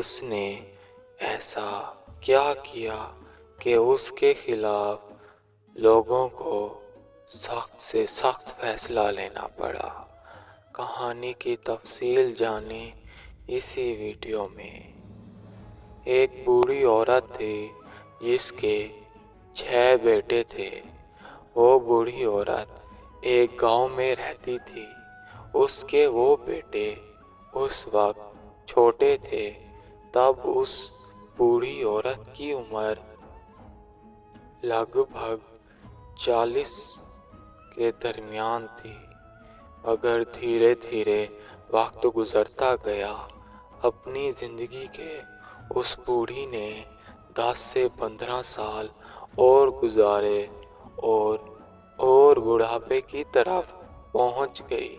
اس نے ایسا کیا کیا کہ اس کے خلاف لوگوں کو سخت سے سخت فیصلہ لینا پڑا۔ کہانی کی تفصیل جانیں اسی ویڈیو میں۔ ایک بوڑھی عورت تھی جس کے 6 بیٹے تھے۔ وہ بوڑھی عورت ایک گاؤں میں رہتی تھی۔ اس کے وہ بیٹے اس وقت چھوٹے تھے۔ تب اس بوڑھی عورت کی عمر لگ بھگ 40 کے درمیان تھی، مگر دھیرے دھیرے وقت گزرتا گیا۔ اپنی زندگی کے اس بوڑھی نے 10 سے 15 سال اور گزارے اور بڑھاپے کی طرف پہنچ گئی۔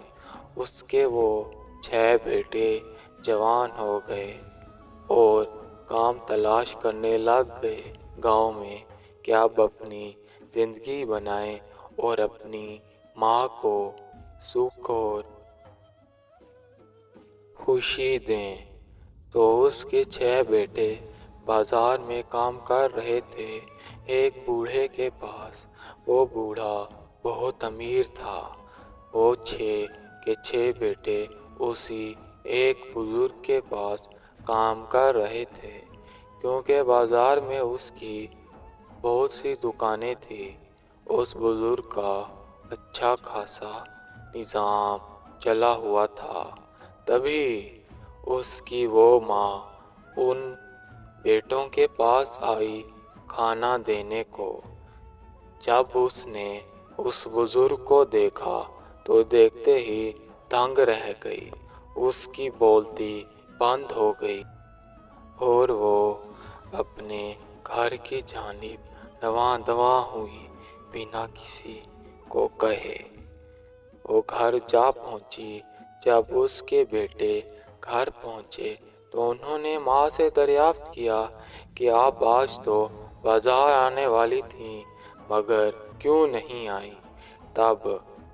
اس کے وہ 6 بیٹے جوان ہو گئے اور کام تلاش کرنے لگ گئے گاؤں میں کہ اب اپنی زندگی بنائیں اور اپنی ماں کو سکھ اور خوشی دیں۔ تو اس کے 6 بیٹے بازار میں کام کر رہے تھے۔ ایک بوڑھے کے پاس، وہ بوڑھا بہت امیر تھا۔ وہ 6 کے 6 بیٹے اسی ایک بزرگ کے پاس کام کر رہے تھے، کیونکہ بازار میں اس کی بہت سی دکانیں تھیں۔ اس بزرگ کا اچھا خاصا نظام چلا ہوا تھا۔ تبھی اس کی وہ ماں ان بیٹوں کے پاس آئی کھانا دینے کو۔ جب اس نے اس بزرگ کو دیکھا تو دیکھتے ہی دنگ رہ گئی۔ اس کی بولتی بند ہو گئی اور وہ اپنے گھر کی جانب رواں دواں ہوئی بنا کسی کو کہے۔ وہ گھر جا پہنچی۔ جب اس کے بیٹے گھر پہنچے تو انہوں نے ماں سے دریافت کیا کہ آپ آج تو بازار آنے والی تھیں مگر کیوں نہیں آئیں؟ تب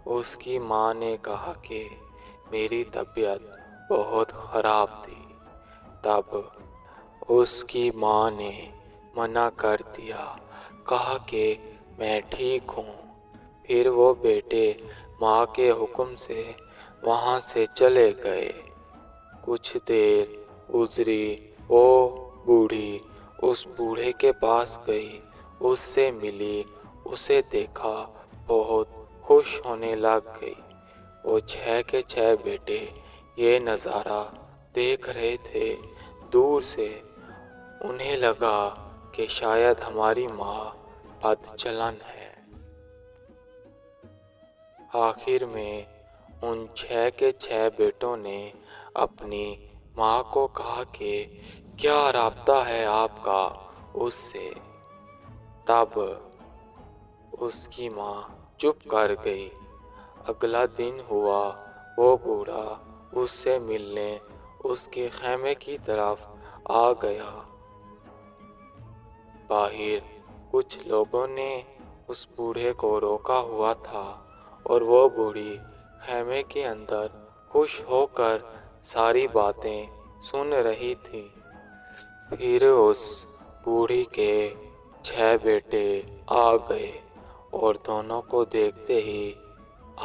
اس کی ماں نے کہا کہ میری طبیعت بہت خراب تھی۔ تب اس کی ماں نے منع کر دیا، کہا کہ میں ٹھیک ہوں۔ پھر وہ بیٹے ماں کے حکم سے وہاں سے چلے گئے۔ کچھ دیر گزری، وہ بوڑھی اس بوڑھے کے پاس گئی، اس سے ملی، اسے دیکھا، بہت خوش ہونے لگ گئی۔ وہ 6 کے 6 بیٹے یہ نظارہ دیکھ رہے تھے دور سے۔ انہیں لگا کہ شاید ہماری ماں بد چلن ہے۔ آخر میں ان 6 کے 6 بیٹوں نے اپنی ماں کو کہا کہ کیا رابطہ ہے آپ کا اس سے؟ تب اس کی ماں چپ کر گئی۔ اگلا دن ہوا، وہ بوڑھا اس سے ملنے اس کے خیمے کی طرف آ گیا۔ باہر کچھ لوگوں نے اس بوڑھے کو روکا ہوا تھا اور وہ بوڑھی خیمے کے اندر خوش ہو کر ساری باتیں سن رہی تھی۔ پھر اس بوڑھی کے 6 بیٹے آ گئے اور دونوں کو دیکھتے ہی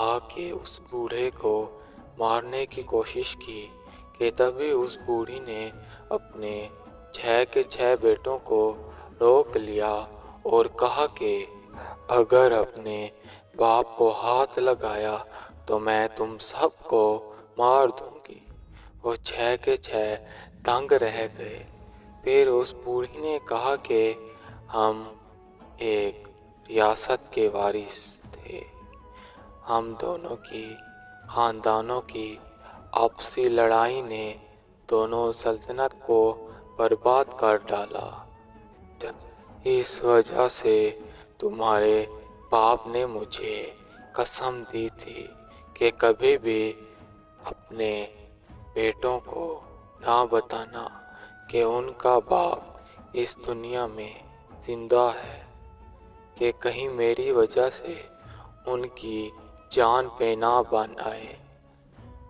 آ کے اس بوڑھے کو مارنے کی کوشش کی کہ تبھی اس بوڑھی نے اپنے 6 کے 6 بیٹوں کو روک لیا اور کہا کہ اگر اپنے باپ کو ہاتھ لگایا تو میں تم سب کو مار دوں گی۔ وہ 6 کے 6 دنگ رہ گئے۔ پھر اس بوڑھی نے کہا کہ ہم ایک ریاست کے وارث تھے۔ ہم دونوں کی خاندانوں کی آپسی لڑائی نے دونوں سلطنت کو برباد کر ڈالا۔ اس وجہ سے تمہارے باپ نے مجھے قسم دی تھی کہ کبھی بھی اپنے بیٹوں کو نہ بتانا کہ ان کا باپ اس دنیا میں زندہ ہے، کہ کہیں میری وجہ سے ان کی جان پہ نہ بن آئے۔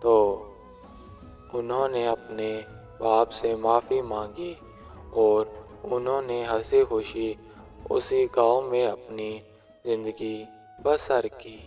تو انہوں نے اپنے باپ سے معافی مانگی اور انہوں نے ہنسی خوشی اسی گاؤں میں اپنی زندگی بسر کی۔